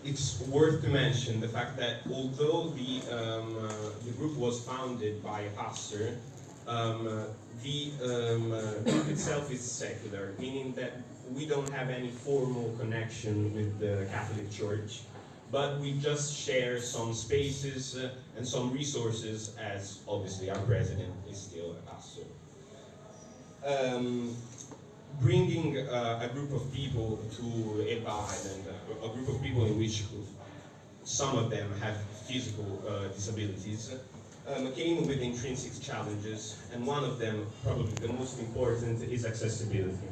it's worth to mention the fact that although the group was founded by a pastor, the group itself is secular, meaning that we don't have any formal connection with the Catholic Church, but we just share some spaces and some resources, as obviously our president is still a pastor. Bringing a group of people to Elba Island, a group of people in which some of them have physical disabilities, came with intrinsic challenges, and one of them, probably the most important, is accessibility.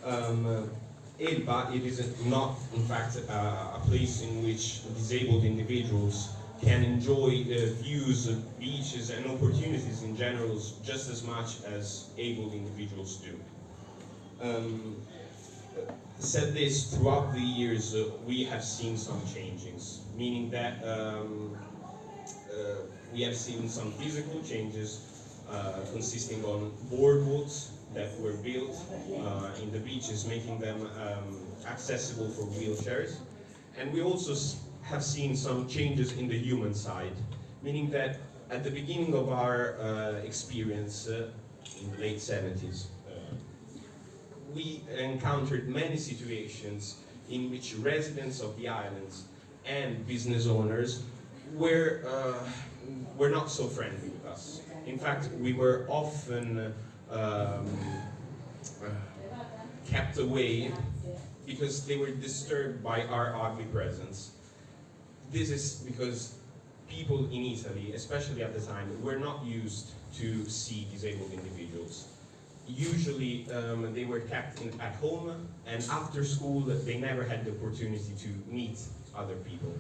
Elba, it is not, in fact, a place in which disabled individuals can enjoy views, beaches, and opportunities in general just as much as able individuals do. Said this, throughout the years, we have seen some changes, meaning that we have seen some physical changes consisting on boardwalks that were built in the beaches, making them accessible for wheelchairs. And we also have seen some changes in the human side, meaning that at the beginning of our experience in the late 70s, we encountered many situations in which residents of the islands and business owners were not so friendly with us. In fact, we were often kept away because they were disturbed by our ugly presence. This is because people in Italy, especially at the time, were not used to see disabled individuals. Usually they were kept at home, and after school they never had the opportunity to meet other people.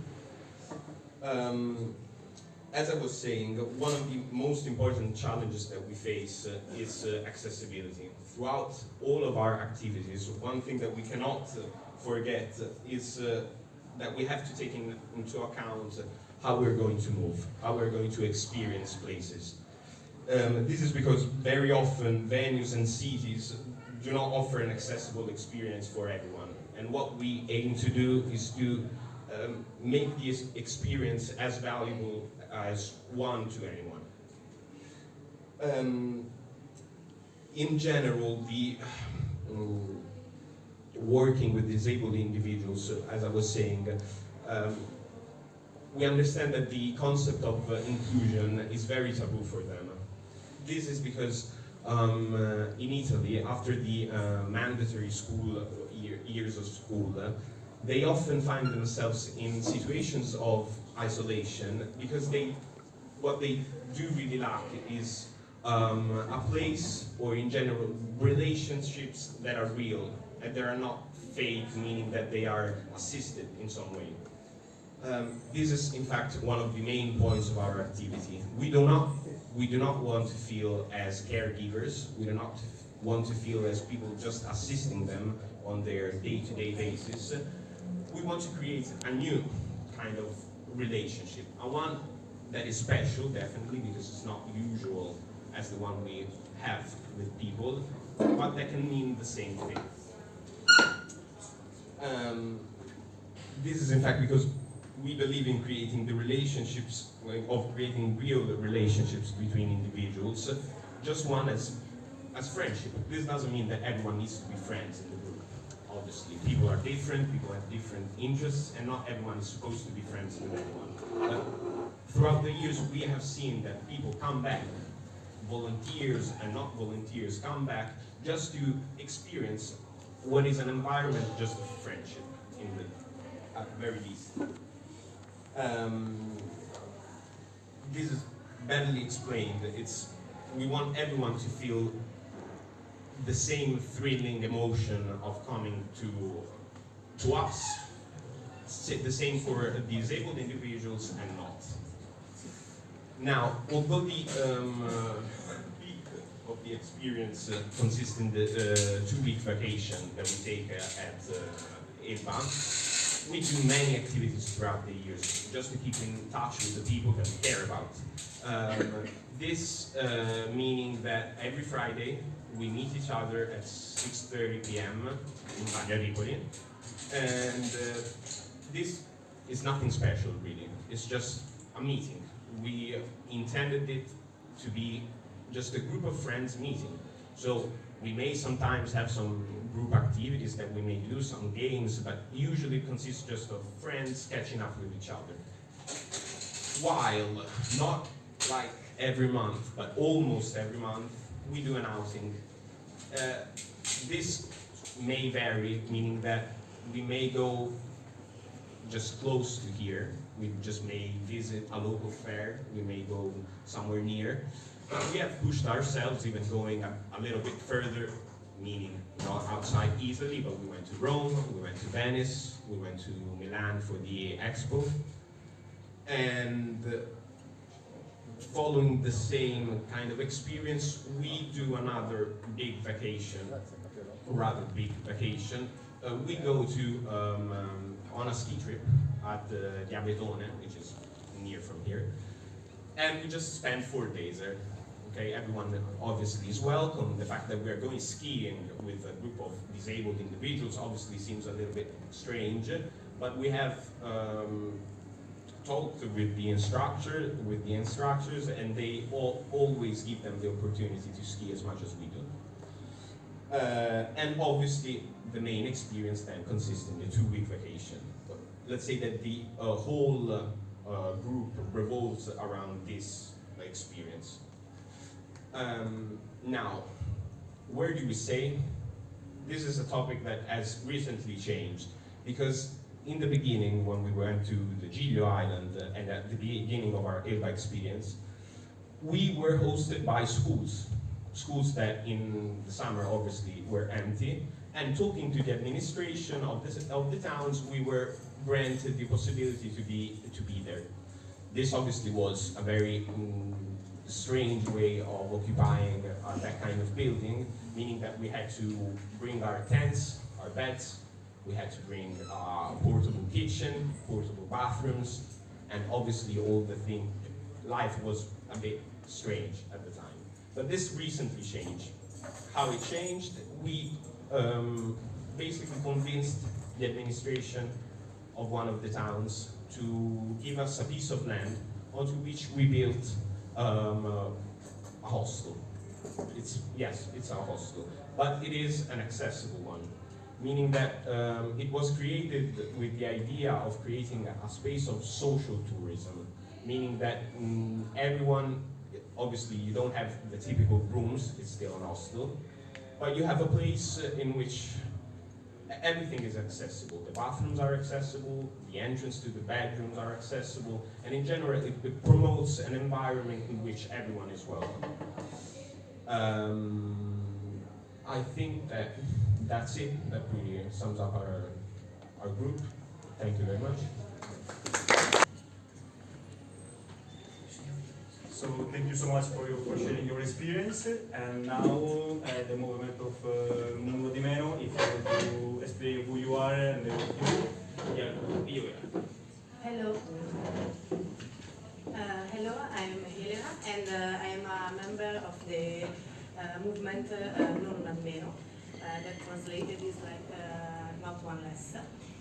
As I was saying, one of the most important challenges that we face is accessibility. Throughout all of our activities, one thing that we cannot forget is that we have to take into account how we're going to move, how we're going to experience places. This is because very often venues and cities do not offer an accessible experience for everyone. And what we aim to do is to make this experience as valuable as one to anyone. In general, the working with disabled individuals, as I was saying, we understand that the concept of inclusion is very taboo for them. This is because in Italy, after the mandatory school years of school, they often find themselves in situations of isolation because what they do really lack is a place, or in general, relationships that are real and that are not fake, meaning that they are assisted in some way. This is, in fact, one of the main points of our activity. We do not want to feel as caregivers. We do not want to feel as people just assisting them on their day-to-day basis. We want to create a new kind of relationship, a one that is special, definitely, because it's not usual as the one we have with people, but that can mean the same thing. This is, in fact, because we believe in creating the relationships, of creating real relationships between individuals, just one as friendship. This doesn't mean that everyone needs to be friends in the group. Obviously, people are different, people have different interests, and not everyone is supposed to be friends with everyone. But throughout the years, we have seen that people come back, volunteers and not volunteers come back just to experience what is an environment just of friendship, at the very least. This is badly explained. We want everyone to feel the same thrilling emotion of coming to us. The same for disabled individuals and not. Now, although the peak of the experience consists in the 2-week vacation that we take at Elba, we do many activities throughout the years just to keep in touch with the people that we care about. This meaning that every Friday we meet each other at 6:30 p.m. in Baglia Ripoli, and this is nothing special, really. It's just a meeting. We intended it to be just a group of friends meeting. So we may sometimes have some group activities that we may do, some games, but usually it consists just of friends catching up with each other. While not like every month, but almost every month, we do an outing. This may vary, meaning that we may go just close to here. We just may visit a local fair. We may go somewhere near. But we have pushed ourselves even going a little bit further, meaning not outside Italy, but we went to Rome, we went to Venice, we went to Milan for the Expo. And following the same kind of experience, we do another big vacation, rather big vacation. We go to on a ski trip at Diabetone, which is near from here, and we just spend 4 days there. Okay, everyone obviously is welcome. The fact that we are going skiing with a group of disabled individuals obviously seems a little bit strange, but we have talked with the instructors, and they always give them the opportunity to ski as much as we do. And obviously, the main experience then consists in the 2-week vacation. Let's say that the whole group revolves around this experience. Now, where do we stay? This is a topic that has recently changed, because in the beginning, when we went to the Giglio Island and at the beginning of our Elba experience, we were hosted by schools that in the summer obviously were empty, and talking to the administration of the towns, we were granted the possibility to be there. This obviously was a very strange way of occupying that kind of building, meaning that we had to bring our tents, our beds, we had to bring a portable kitchen, portable bathrooms, and obviously all the things. Life was a bit strange at the time. But this recently changed. How it changed, we basically convinced the administration of one of the towns to give us a piece of land onto which we built a hostel. It's a hostel, but it is an accessible one, meaning that it was created with the idea of creating a space of social tourism, meaning that everyone, obviously you don't have the typical rooms, it's still an hostel, but you have a place in which everything is accessible. The bathrooms are accessible, the entrance to the bedrooms are accessible, and in general it promotes an environment in which everyone is welcome. I think that's it. That really sums up our group. Thank you very much. So thank you so much for sharing your experience. And now the movement of Mundo di Meno, if you want to explain who you are and you. Hello. Hello, I'm Elena, and I am a member of the movement Non di Meno. That translated is like not one less.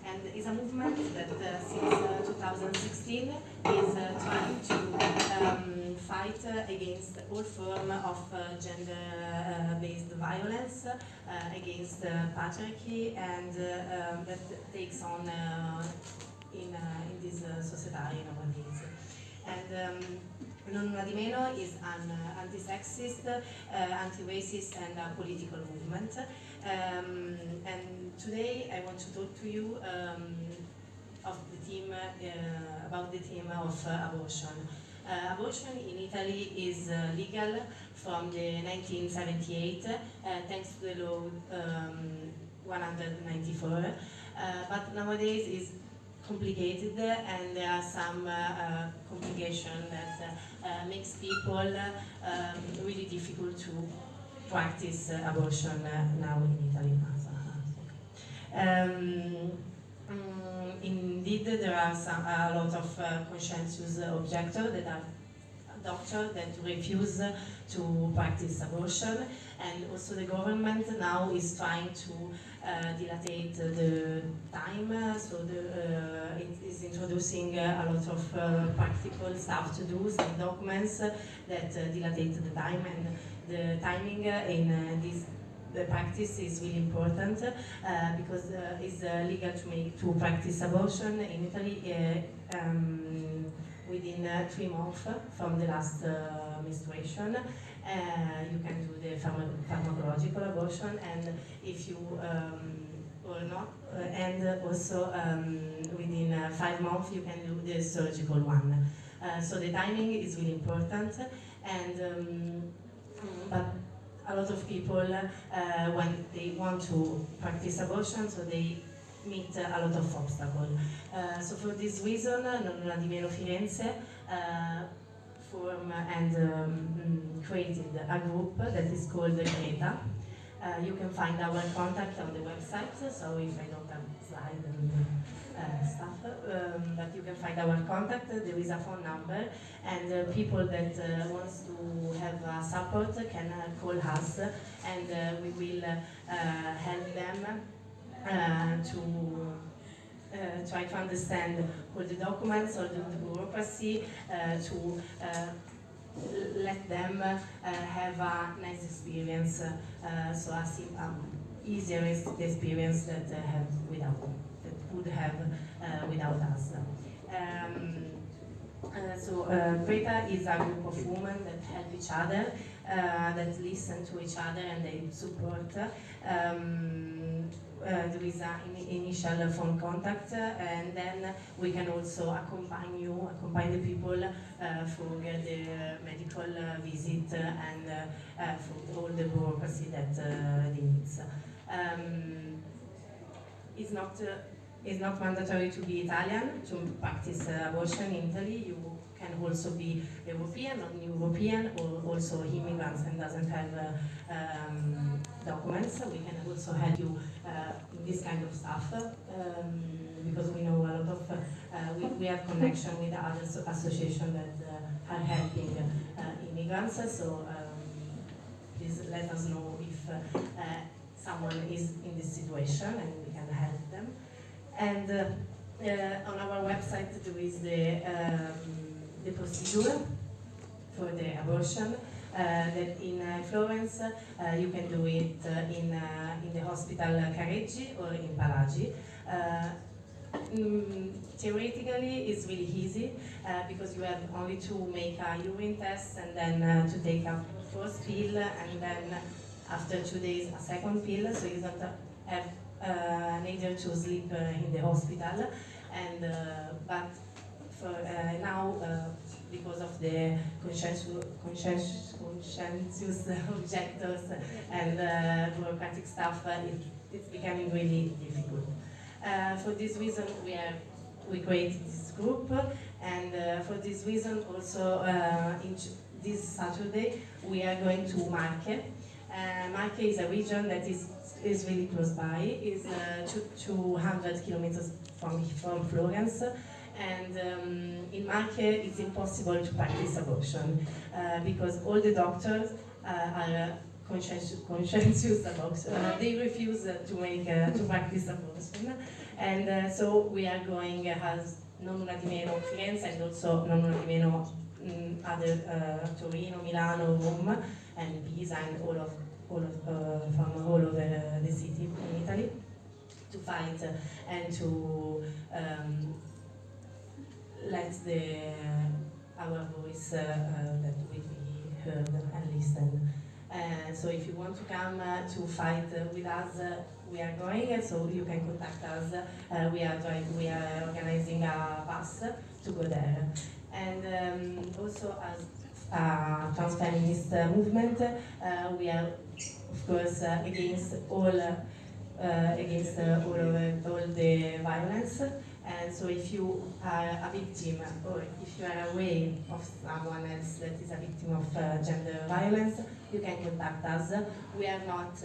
And it's a movement that since 2016 is trying to fight against all form of gender-based violence, against patriarchy, and that takes on in this society nowadays. And Non di Meno is an anti-sexist, anti-racist, and political movement. And today I want to talk to you of the theme, about the theme of abortion. Abortion in Italy is legal from the 1978, thanks to the law 194, but nowadays is complicated, and there are some complications that makes people really difficult to practice abortion now in Italy. Indeed, there are a lot of conscientious objectors that are doctors that refuse to practice abortion, and also the government now is trying to dilate the time, so it is introduced introducing a lot of practical stuff to do, some documents that dilate the time, and the timing in this the practice is really important because it's legal to practice abortion in Italy within 3 months from the last menstruation. You can do the pharmacological abortion, and if you or not, and also within 5 months you can do the surgical one. So the timing is really important, and but a lot of people, when they want to practice abortion, so they meet a lot of obstacles. So for this reason, Untitled Firenze formed and created a group that is called Greta. You can find our contact on the website, so if I don't have slide and stuff, but you can find our contact. There is a phone number, and people that wants to have support can call us, and we will help them to try to understand all the documents, all the bureaucracy, to let them have a nice experience, so a easier experience that would have without us. So Greta is a group of women that help each other, that listen to each other, and they support. There is an initial phone contact, and then we can also accompany the people for the medical visit and for all the bureaucracy that they need. It's not mandatory to be Italian to practice abortion in Italy. You can also be European, non-European, or also immigrants and doesn't have documents. We can also help you in this kind of stuff because we know a lot of, we have connection with other associations that are helping immigrants. So please let us know if someone is in this situation and we can help them. And on our website there is the procedure for the abortion. That in Florence you can do it in the hospital Careggi or in Palagi. Theoretically it's really easy because you have only to make a urine test and then to take a first pill and then after 2 days a second pill, so you don't have neither to sleep in the hospital. And but for now, because of the conscientious objectors and bureaucratic stuff, it's becoming really difficult. For this reason, we created this group, and for this reason also this Saturday we are going to Murate. Murate is a region that is really close by. It's 200 kilometers from Florence, and in Murate it's impossible to practice abortion because all the doctors are conscientious about they refuse to practice abortion, and so we are going as non-Untitled Firenze and also non-Untitled other Torino, Milano, Rome, and Pisa, and from all over the city in Italy to fight and to let our voice that will be heard and listened. So if you want to come to fight with us, we are going, so you can contact us. We are organizing a bus to go there. And also as a trans-feminist movement, we are of course against all the violence. And so if you are a victim, or if you are aware of someone else that is a victim of gender violence, you can contact us. We are not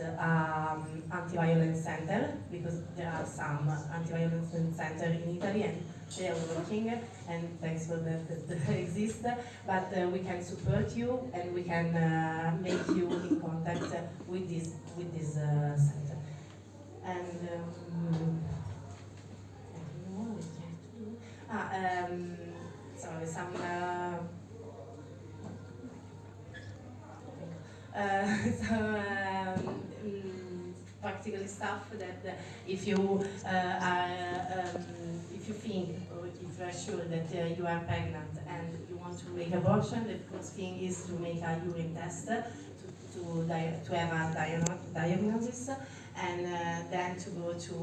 anti-violence center, because there are some anti-violence center in Italy and they are working, and thanks for that they exist. But we can support you and we can make you in contact with this center. And Sorry, some practical stuff that if you if you think or if you are sure that you are pregnant and you want to make abortion, the first thing is to make a urine test to have a diagnosis, and then to go to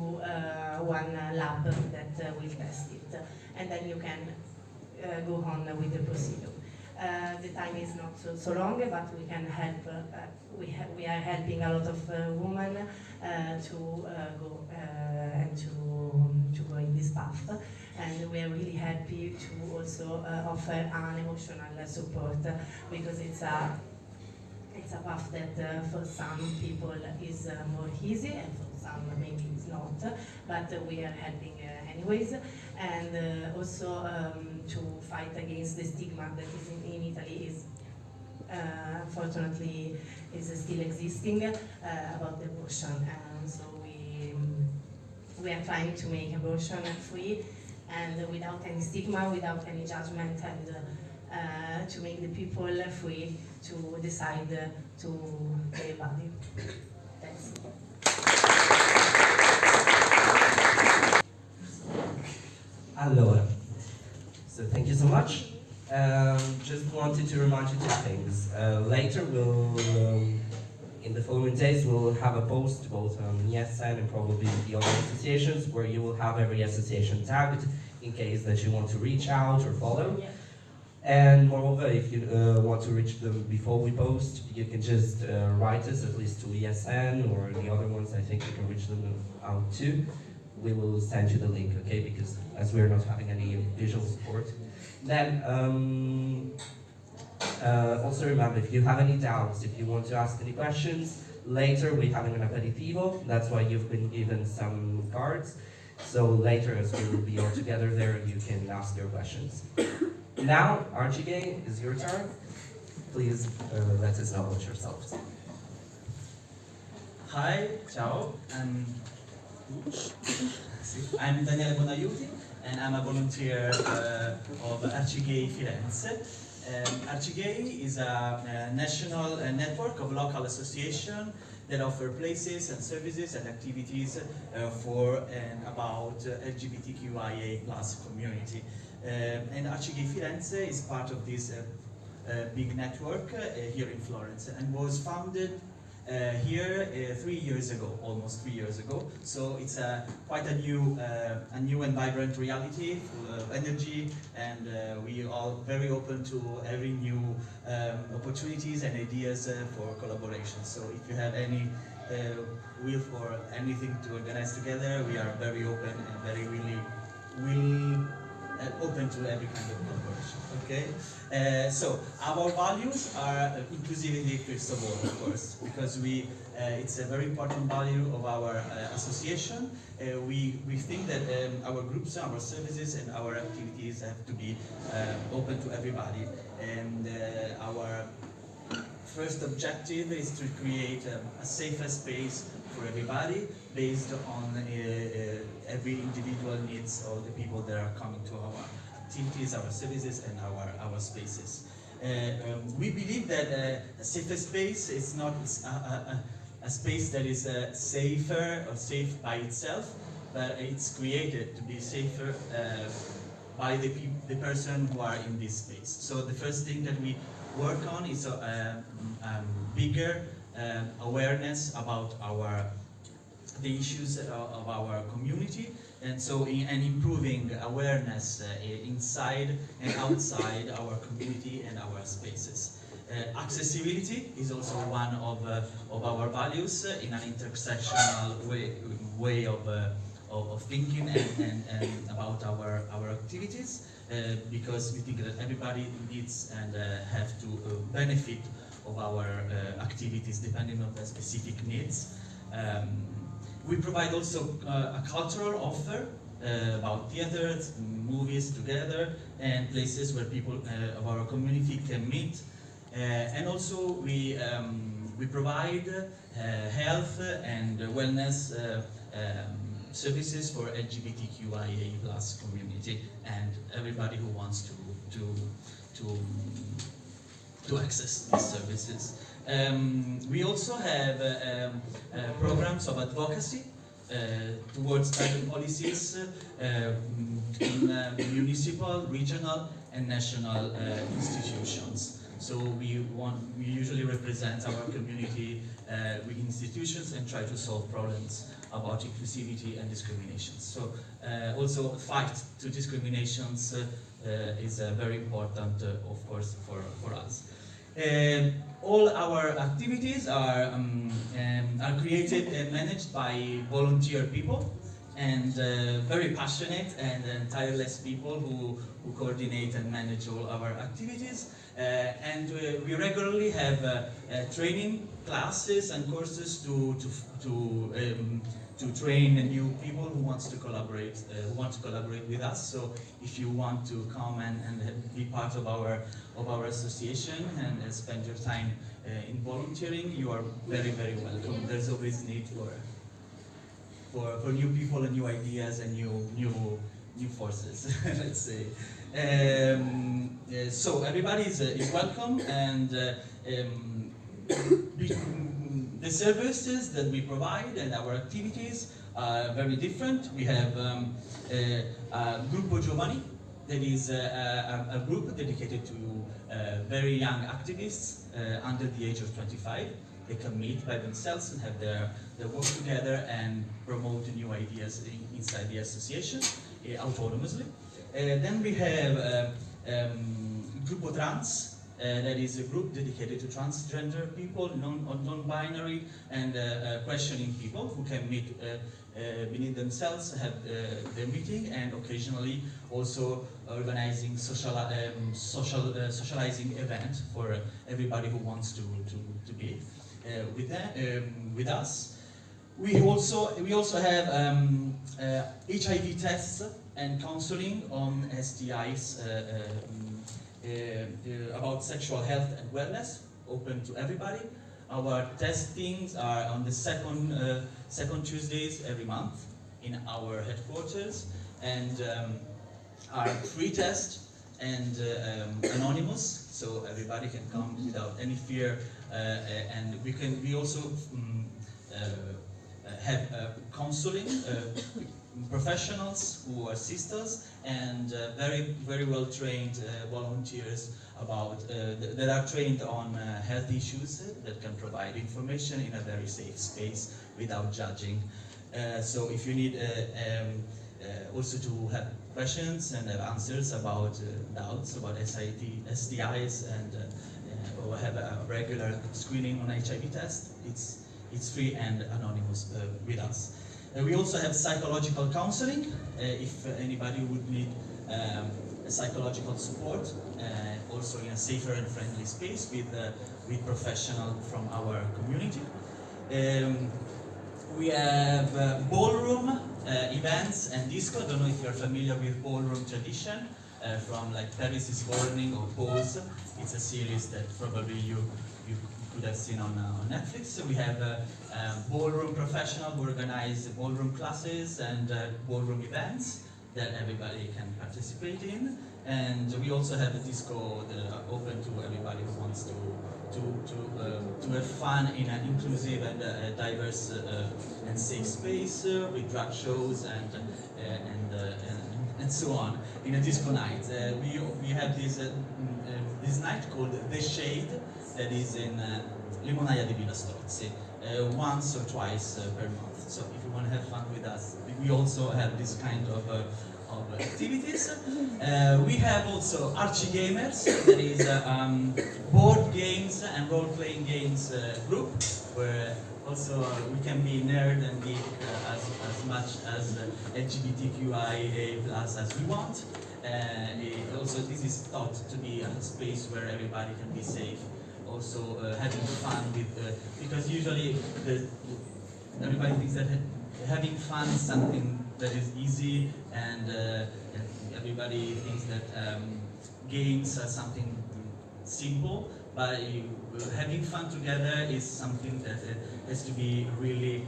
one lab that will test it, and then you can go on with the procedure. The time is not so long, but we can help. We are helping a lot of women to go and to go in this path, and we are really happy to also offer an emotional support, because it's a path that for some people is more easy, and for some maybe it's not, but we are helping anyways, and also to fight against the stigma that is in Italy is unfortunately is still existing about the abortion, and so we are trying to make abortion free and without any stigma, without any judgment, and to make the people free to decide to their body. Thanks. Allora, so thank you so much. Just wanted to remind you two things. Later in the following days, we'll have a post both on ESN and probably the other associations, where you will have every association tagged in case that you want to reach out or follow. Yeah. And moreover, if you want to reach them before we post, you can just write us at least to ESN, or the other ones I think you can reach them out too. We will send you the link, okay? Because as we're not having any visual support. Then also remember, if you have any doubts, if you want to ask any questions, later we're having an aperitivo. That's why you've been given some cards. So later, as we will be all together there, you can ask your questions. Now, Arcigay, is your turn. Please let us know about yourselves. Hi, ciao. I'm Daniele Bonaiuti, and I'm a volunteer of Arcigay Firenze. Arcigay is a national network of local associations that offer places and services and activities for and about LGBTQIA+ community. And Arcigay Firenze is part of this big network here in Florence, and was founded here 3 years ago, almost 3 years ago. So it's quite a new and vibrant reality, full of energy, and we are very open to every new opportunities and ideas for collaboration. So if you have any will for anything to organize together, we are very open and very really open to every kind of collaboration. Okay, so our values are inclusivity first of all, of course, because it's a very important value of our association. We think that our groups, our services, and our activities have to be open to everybody. And our first objective is to create a safer space for everybody, based on every individual needs of the people that are coming to our activities, our services, and our spaces. We believe that a safer space is not a space that is safer or safe by itself, but it's created to be safer by the person who are in this space. So the first thing that we work on is bigger awareness about the issues of our community, and so and improving awareness inside and outside our community and our spaces. Accessibility is also one of our values in an intersectional way of thinking and about our activities, because we think that everybody needs and have to benefit of our activities depending on their specific needs. We provide also a cultural offer about theaters, movies together, and places where people of our community can meet. And also we provide health and wellness services for LGBTQIA+ community and everybody who wants to access these services. We also have programs of advocacy towards climate policies in municipal, regional, and national institutions. So we usually represent our community with institutions and try to solve problems about inclusivity and discriminations. So also fight to discriminations is very important, of course, for us. All our activities are created and managed by volunteer people and very passionate and tireless people who coordinate and manage all our activities. And we regularly have training classes and courses to train new people who want to collaborate with us. So if you want to come and be part of our association and spend your time in volunteering, you are very, very welcome. There's always need for new people and new ideas and new forces, let's say. So everybody is welcome, and the services that we provide and our activities are very different. We have Gruppo Giovani, that is a group dedicated to very young activists under the age of 25. They can meet by themselves and have their work together and promote new ideas inside the association autonomously. Then we have Gruppo Trans, that is a group dedicated to transgender people, non-binary and questioning people who can meet beneath themselves, have their meeting, and occasionally also organizing socializing event for everybody who wants to be with us. We also have HIV tests and counseling on STIs, about sexual health and wellness, open to everybody. Our testings are on the second Tuesdays every month in our headquarters, and are free test and anonymous, so everybody can come without any fear. And we also have counseling professionals who are sisters and very, very well trained volunteers that are trained on health issues that can provide information in a very safe space without judging. So if you need also to have questions and have answers about doubts about STIs and or have a regular screening on HIV test, it's free and anonymous with us. We also have psychological counseling, if anybody would need psychological support, also in a safer and friendly space with professionals from our community. We have ballroom events and disco. I don't know if you're familiar with ballroom tradition from like Paris is Burning or Pose. It's a series that probably you could have seen on Netflix. So we have ballroom professionals who organize ballroom classes and ballroom events that everybody can participate in. And we also have a disco that are open to everybody who wants to have fun in an inclusive and diverse and safe space with drag shows and so on in a disco night. We have this night called The Shade that is in Limonaia di Villa Strozzi, once or twice per month. So if you want to have fun with us, we also have this kind of activities. We have also Arcigamers, that is board games and role-playing games group, where also we can be nerd and geek as much as LGBTQIA+ as we want. Also, this is thought to be a space where everybody can be safe. Also having fun with, because usually everybody thinks that having fun is something that is easy, and everybody thinks that games are something simple, but having fun together is something that has to be really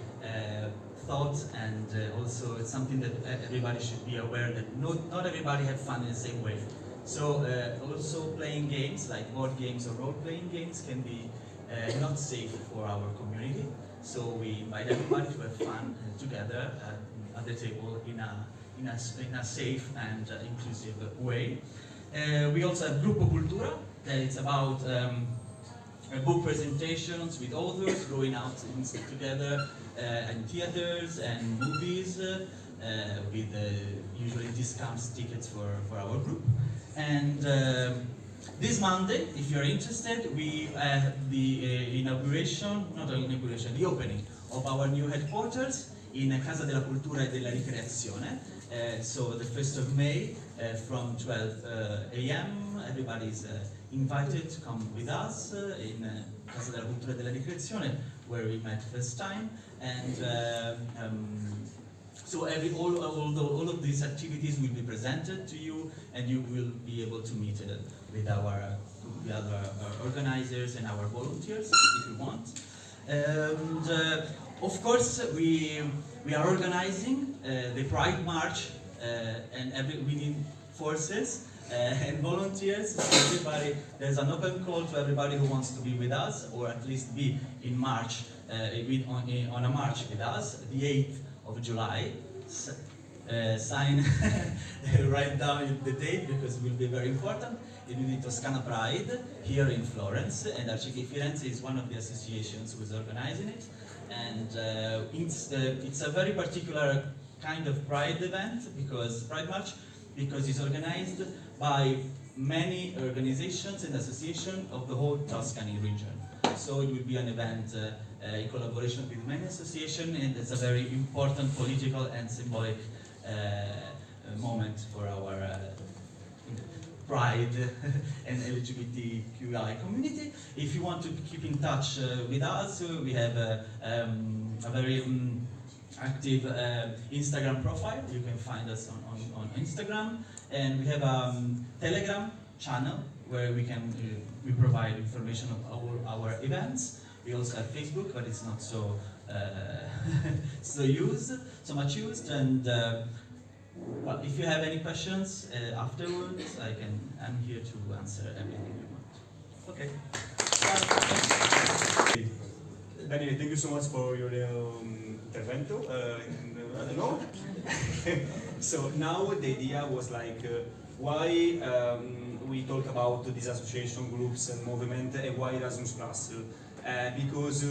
thought, and also it's something that everybody should be aware that not everybody have fun in the same way. So also playing games like board games or role-playing games can be not safe for our community. So we invite everybody to have fun together at the table in a safe and inclusive way. We also have Gruppo Cultura, that it's about book presentations with authors, going out together in theaters and movies with usually discounts tickets for our group. And this Monday, if you're interested, we have the inauguration, not an inauguration, the opening of our new headquarters in Casa della Cultura e della Ricreazione. So the 1st of May from 12 a.m. everybody's invited to come with us in Casa della Cultura e della Ricreazione, where we met first time. And so all of these activities will be presented to you, and you will be able to meet with the other organizers and our volunteers if you want. And of course, we are organizing the Pride March, and we need forces and volunteers. So everybody, there's an open call to everybody who wants to be with us, or at least be in March, on a march with us, the 8th of July. Sign, write down the date because it will be very important. It will be Toscana Pride here in Florence, and Arcigay Firenze is one of the associations who is organizing it. And it's a very particular kind of Pride event, Pride March, because it's organized by many organizations and associations of the whole Tuscany region. So it will be an event in collaboration with many associations, and it's a very important political and symbolic moment for our Pride and LGBTQI community. If you want to keep in touch with us, we have a very active Instagram profile. You can find us on Instagram, and we have a Telegram channel where we provide information of all our events. We also have Facebook, but it's not so much used. And well, if you have any questions afterwards, I'm here to answer everything you want. Okay. Daniele, thank you so much for your intervento. I don't know. So now the idea was like, why we talk about these association groups and movement, and why Erasmus Plus? Because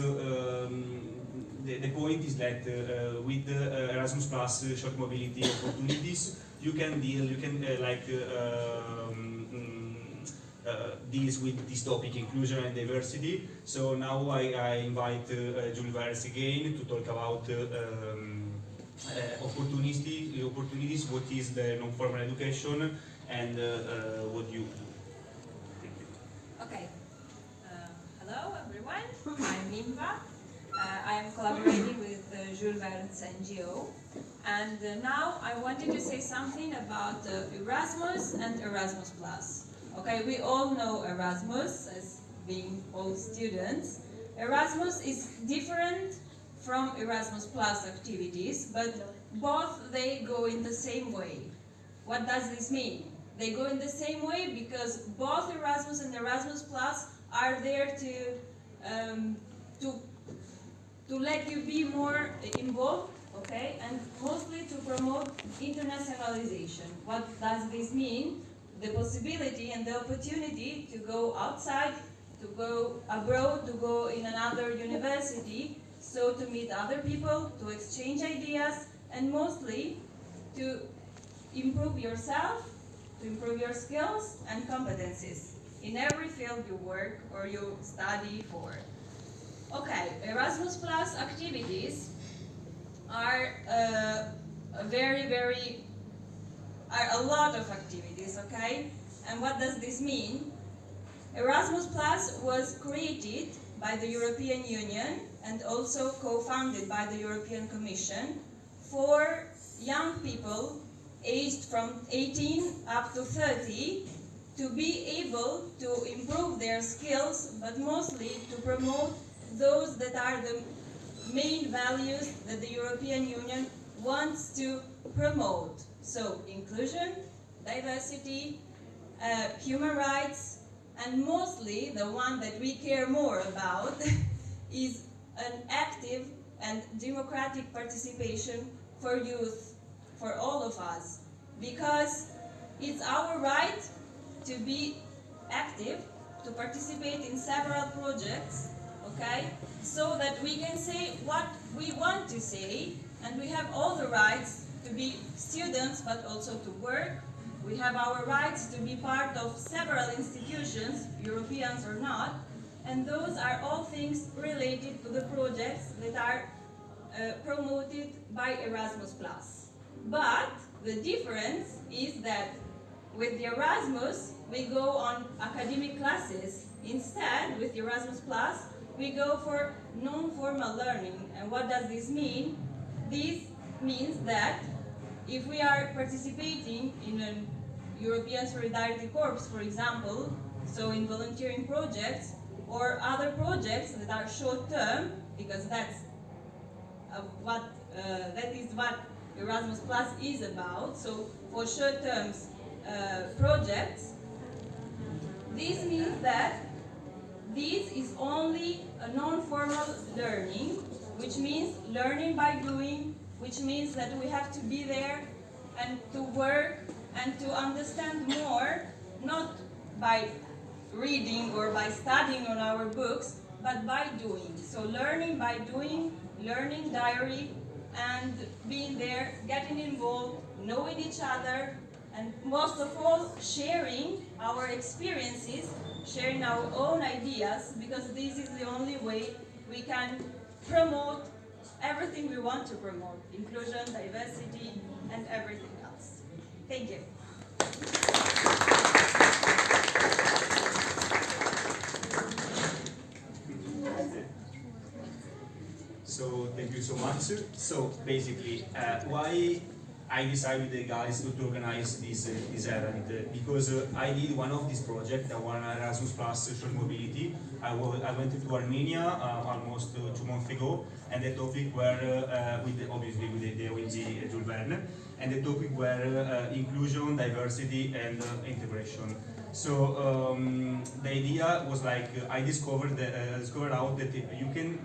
the point is that with Erasmus Plus short mobility opportunities, you can deal with this topic, inclusion and diversity. So now I invite Jules Verne again to talk about opportunities, what is the non-formal education, and what you do. Okay. Hello everyone, I'm Nimba. I am collaborating with Jules Verne NGO, and now I wanted to say something about Erasmus and Erasmus Plus. Okay, we all know Erasmus as being all students. Erasmus is different from Erasmus Plus activities, but both they go in the same way. What does this mean? They go in the same way because both Erasmus and Erasmus Plus are there to let you be more involved, okay, and mostly to promote internationalization. What does this mean? The possibility and the opportunity to go outside, to go abroad, to go in another university, so to meet other people, to exchange ideas, and mostly to improve yourself, to improve your skills and competencies in every field you work or you study for. Okay, Erasmus Plus activities are a lot of activities, okay? And what does this mean? Erasmus Plus was created by the European Union and also co-founded by the European Commission for young people aged from 18 up to 30 to be able to improve their skills, but mostly to promote those that are the main values that the European Union wants to promote. So inclusion, diversity, human rights, and mostly the one that we care more about is an active and democratic participation for youth, for all of us, because it's our right to be active, to participate in several projects, okay, so that we can say what we want to say, and we have all the rights to be students but also to work. We have our rights to be part of several institutions, Europeans or not, and those are all things related to the projects that are promoted by Erasmus+. But the difference is that with the Erasmus, we go on academic classes. Instead, with Erasmus+, we go for non-formal learning. And what does this mean? This means that if we are participating in a European Solidarity Corps, for example, so in volunteering projects, or other projects that are short-term, because that is what Erasmus Plus is about. So for short-term projects, this means that this is only a non-formal learning, which means learning by doing, which means that we have to be there and to work and to understand more, not by reading or by studying on our books, but by doing. So learning by doing, learning diary, and being there, getting involved, knowing each other, and most of all, sharing our experiences, sharing our own ideas, because this is the only way we can promote everything we want to promote, inclusion, diversity, and everything else. Thank you. So thank you so much. So basically, why I decided, guys, to organize this event, because I did one of these projects, the one Erasmus Plus Social Mobility. I went to Armenia almost 2 months ago, and the topic were obviously with the ONG Jules Verne, and the topic were inclusion, diversity, and integration. So the idea was like I discovered out that you can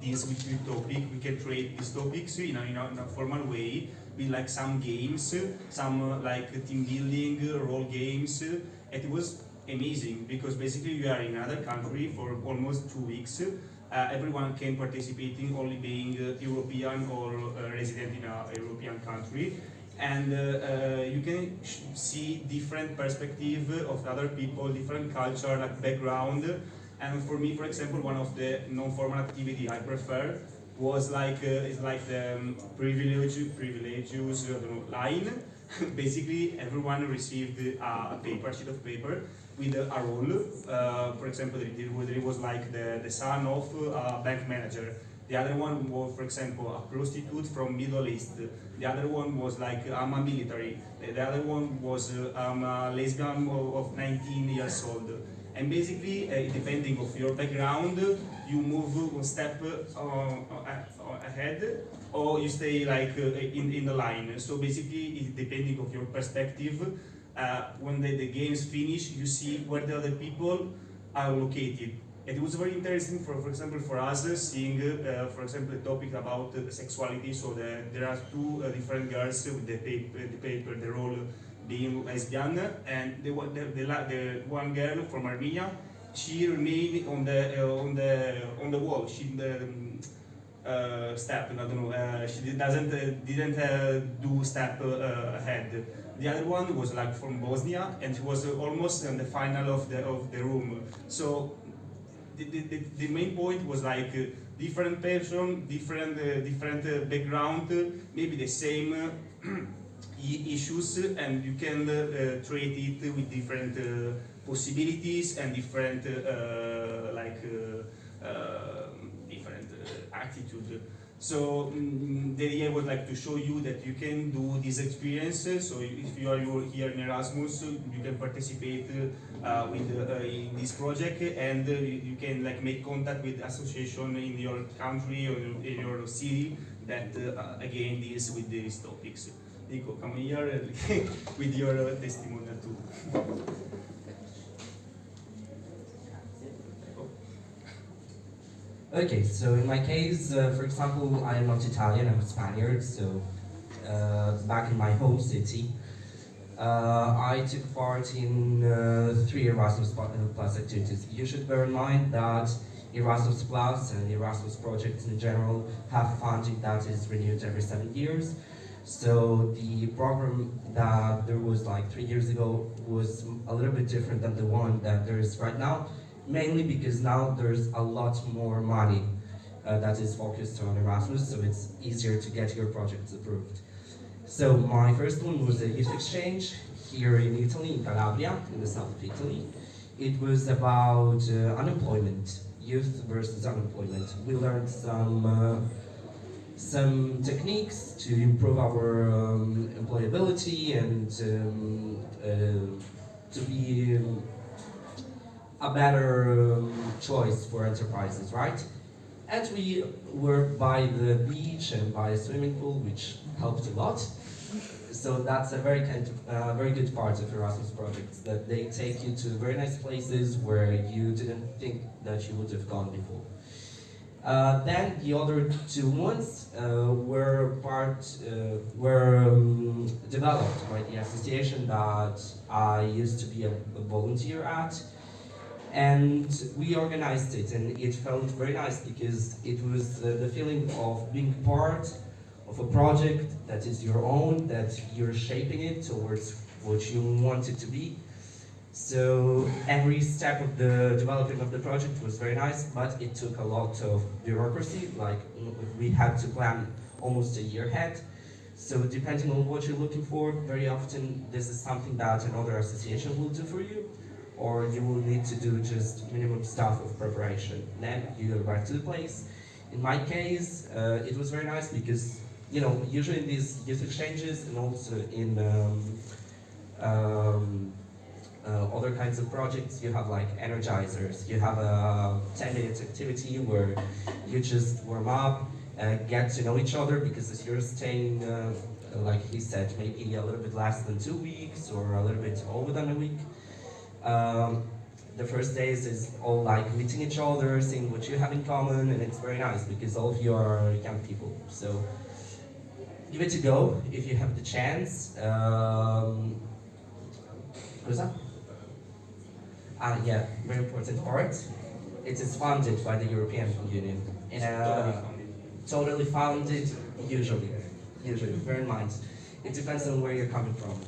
deal with the topic. We can create these topics in a formal way with like some games, some like team building, role games. It was amazing because basically you are in another country for almost 2 weeks. Everyone can participating, only being European or resident in a European country. And you can see different perspective of other people, different culture, like background. And for me, for example, one of the non-formal activity I prefer was like it's like the privileges I don't know, line. Basically, everyone received a sheet of paper with a role. For example, it was like the son of a bank manager. The other one was, for example, a prostitute from Middle East. The other one was like, I'm a military. The other one was, I'm a lesbian of 19 years old. And basically, depending of your background, you move one step ahead, or you stay like in the line. So basically, it's depending of your perspective. When the games finish, you see where the other people are located. It was very interesting, for example, for us, seeing, for example, the topic about sexuality. So there are 2 different girls with the paper, the role being lesbian, and the one girl from Armenia, she remained on the wall. She step. I don't know. She didn't do step ahead. The other one was like from Bosnia, and she was almost in the final of the room. So. The main point was like different person, different background, maybe the same issues, and you can treat it with different possibilities and different different attitude. So the idea was like to show you that you can do these experiences. So if you are here in Erasmus, you can participate in this project, and you can like make contact with association in your country or in your city that again deals with these topics. Nico, come here with your testimonial too. Okay, so in my case, for example, I am not Italian, I'm a Spaniard, so back in my home city, I took part in 3 Erasmus Plus activities. You should bear in mind that Erasmus Plus and Erasmus projects in general have funding that is renewed every 7 years. So the program that there was like 3 years ago was a little bit different than the one that there is right now. Mainly because now there's a lot more money that is focused on Erasmus, so it's easier to get your projects approved. So my first one was a youth exchange here in Italy, in Calabria, in the south of Italy. It was about unemployment, youth versus unemployment. We learned some techniques to improve our employability and to be a better choice for enterprises, right? And we were by the beach and by a swimming pool, which helped a lot. So that's a very good part of Erasmus projects, that they take you to very nice places where you didn't think that you would have gone before. Then the other 2 ones were developed by the association that I used to be a volunteer at. And we organized it, and it felt very nice because it was the feeling of being part of a project that is your own, that you're shaping it towards what you want it to be. So every step of the development of the project was very nice, but it took a lot of bureaucracy. Like we had to plan almost a year ahead. So depending on what you're looking for, very often this is something that another association will do for you, or you will need to do just minimum stuff of preparation. Then you arrive to the place. In my case, it was very nice because, you know, usually in these youth exchanges and also in other kinds of projects, you have like energizers. You have a 10-minute activity where you just warm up, get to know each other, because if you're staying, like he said, maybe a little bit less than 2 weeks or a little bit over than a week, the first days is all like meeting each other, seeing what you have in common, and it's very nice because all of you are young people. So give it a go if you have the chance. Cosa? Yeah, very important part. It is funded by the European Union. Totally funded, usually, bear in mind. It depends on where you're coming from.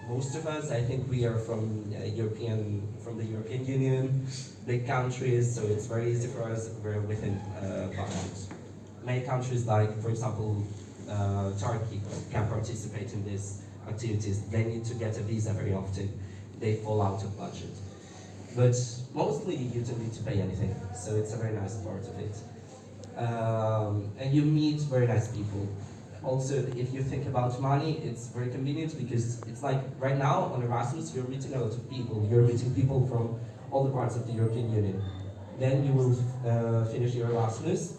Most of us, I think we are from the European Union, big countries, so it's very easy for us. We're within budget. Many countries, like for example, Turkey, can participate in these activities. They need to get a visa very often. They fall out of budget. But mostly you don't need to pay anything, so it's a very nice part of it. And you meet very nice people. Also, if you think about money, it's very convenient because it's like right now on Erasmus, you're meeting a lot of people. You're meeting people from all the parts of the European Union. Then you will finish your Erasmus,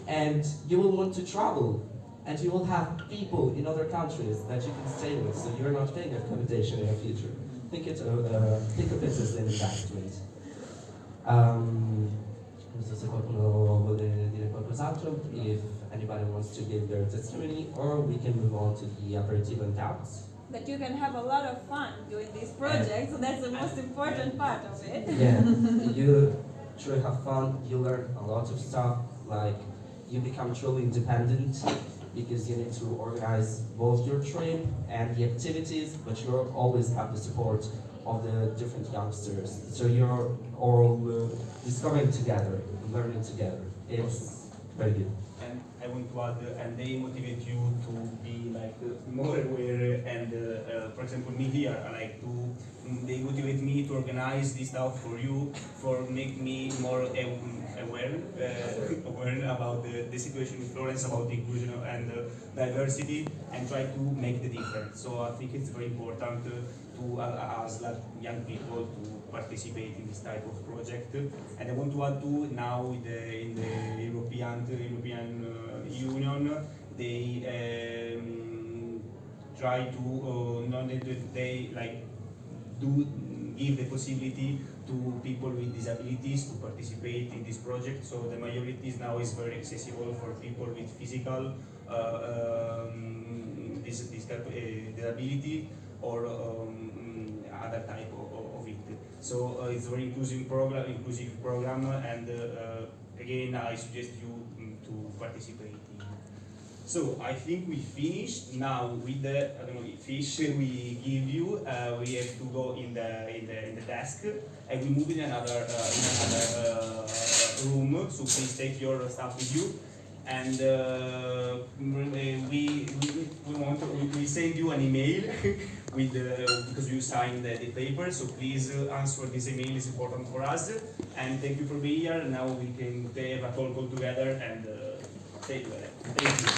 and you will want to travel, and you will have people in other countries that you can stay with, so you're not paying accommodation in the future. Think of it as an investment. Non so se qualcuno vuole dire qualcos'altro, if anybody wants to give their testimony, or we can move on to the aperitif and taps. That you can have a lot of fun doing this project, so that's the most important part of it. Yeah, you truly have fun, you learn a lot of stuff, like you become truly independent because you need to organize both your trip and the activities, but you always have the support of the different youngsters. So you're all discovering together, learning together. It's very good. And I I want to add, and they motivate you to be like more aware. And for example, me here, I like to. They motivate me to organize this stuff for you, for make me more aware about the situation in Florence, about the inclusion and diversity, and try to make the difference. So I think it's very important to us, like young people, to participate in this type of project. And I want to add too, now in the European Union, they try to they like do give the possibility to people with disabilities to participate in this project. So the majorities now is very accessible for people with physical disability or other type of it. So it's a very inclusive program, and again, I suggest you to participate in. So I think we finished now with the fish we give you. We have to go in the desk, and we move in another room. So please take your stuff with you. And we send you an email with because you signed the paper. So please answer this email, is important for us. And thank you for being here. Now we can have a talk all together and stay together. Thank you.